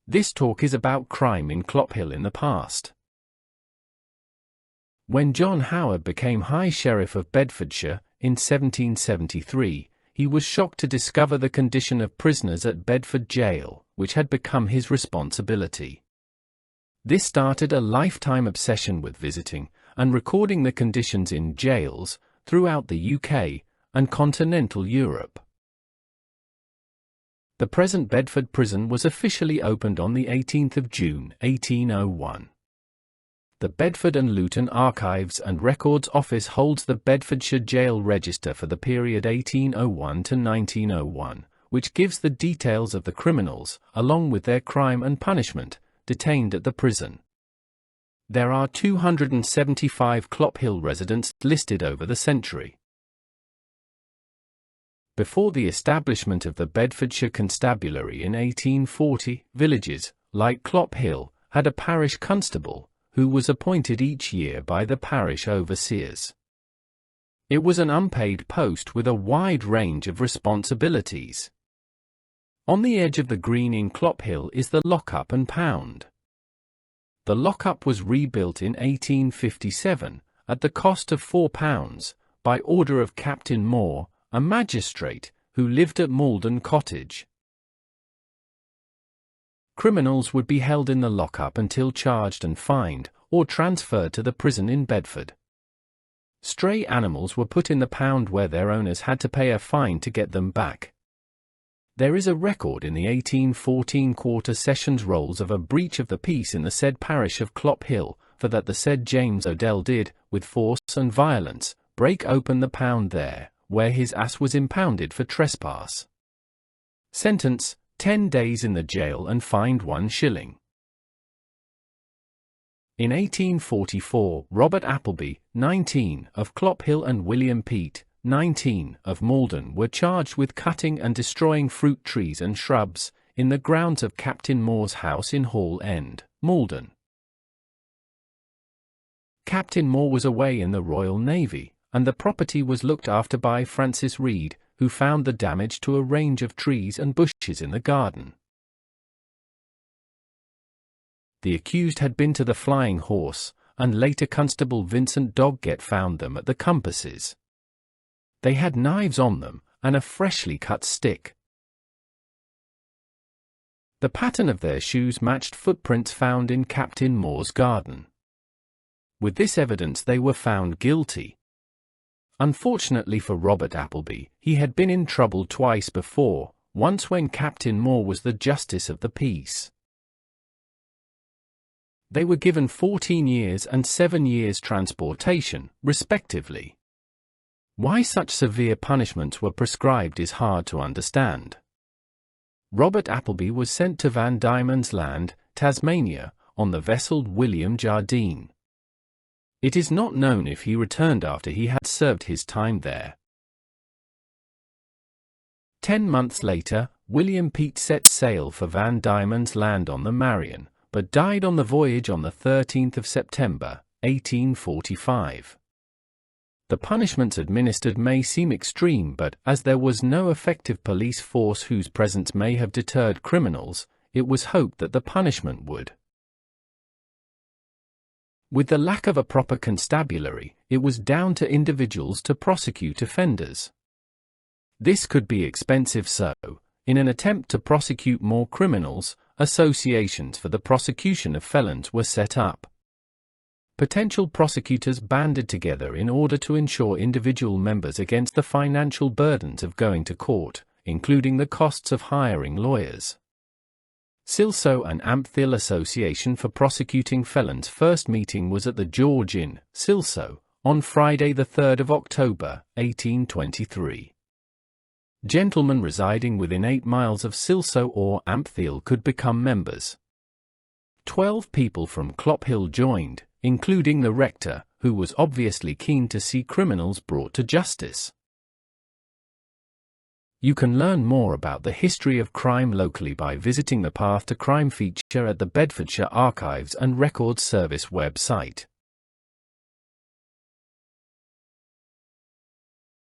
This talk is about crime in Clophill in the past. When John Howard became High Sheriff of Bedfordshire, in 1773, he was shocked to discover the condition of prisoners at Bedford Jail, which had become his responsibility. This started a lifetime obsession with visiting and recording the conditions in jails throughout the UK and continental Europe. The present Bedford prison was officially opened on the 18th of June, 1801. The Bedford and Luton Archives and Records Office holds the Bedfordshire Jail Register for the period 1801 to 1901, which gives the details of the criminals, along with their crime and punishment, detained at the prison. There are 275 Clophill residents listed over the century. Before the establishment of the Bedfordshire Constabulary in 1840, villages, like Clophill, had a parish constable, who was appointed each year by the parish overseers. It was an unpaid post with a wide range of responsibilities. On the edge of the green in Clophill is the Lockup and Pound. The lockup was rebuilt in 1857, at the cost of £4, by order of Captain Moore, a magistrate, who lived at Malden Cottage. Criminals would be held in the lockup until charged and fined, or transferred to the prison in Bedford. Stray animals were put in the pound where their owners had to pay a fine to get them back. There is a record in the 1814 Quarter Sessions rolls of a breach of the peace in the said parish of Clophill, for that the said James Odell did, with force and violence, break open the pound there, where his ass was impounded for trespass. Sentence: 10 days in the jail and fined 1 shilling. In 1844, Robert Appleby, 19, of Clophill and William Peat, 19, of Malden were charged with cutting and destroying fruit trees and shrubs in the grounds of Captain Moore's house in Hall End, Malden. Captain Moore was away in the Royal Navy, and the property was looked after by Francis Reed, who found the damage to a range of trees and bushes in the garden. The accused had been to the Flying Horse, and later Constable Vincent Doggett found them at the compasses. They had knives on them, and a freshly cut stick. The pattern of their shoes matched footprints found in Captain Moore's garden. With this evidence they were found guilty. Unfortunately for Robert Appleby, he had been in trouble twice before, once when Captain Moore was the Justice of the Peace. They were given 14 years and 7 years transportation, respectively. Why such severe punishments were prescribed is hard to understand. Robert Appleby was sent to Van Diemen's Land, Tasmania, on the vessel William Jardine. It is not known if he returned after he had served his time there. 10 months later, William Peat set sail for Van Diemen's Land on the Marion, but died on the voyage on the 13th of September, 1845. The punishments administered may seem extreme, but as there was no effective police force whose presence may have deterred criminals, it was hoped that the punishment would. With the lack of a proper constabulary, it was down to individuals to prosecute offenders. This could be expensive, so, in an attempt to prosecute more criminals, associations for the prosecution of felons were set up. Potential prosecutors banded together in order to insure individual members against the financial burdens of going to court, including the costs of hiring lawyers. Silsoe and Ampthill Association for Prosecuting Felons' first meeting was at the George Inn, Silsoe, on Friday 3 October, 1823. Gentlemen residing within 8 miles of Silsoe or Ampthill could become members. 12 people from Clophill joined, including the rector, who was obviously keen to see criminals brought to justice. You can learn more about the history of crime locally by visiting the Path to Crime feature at the Bedfordshire Archives and Records Service website.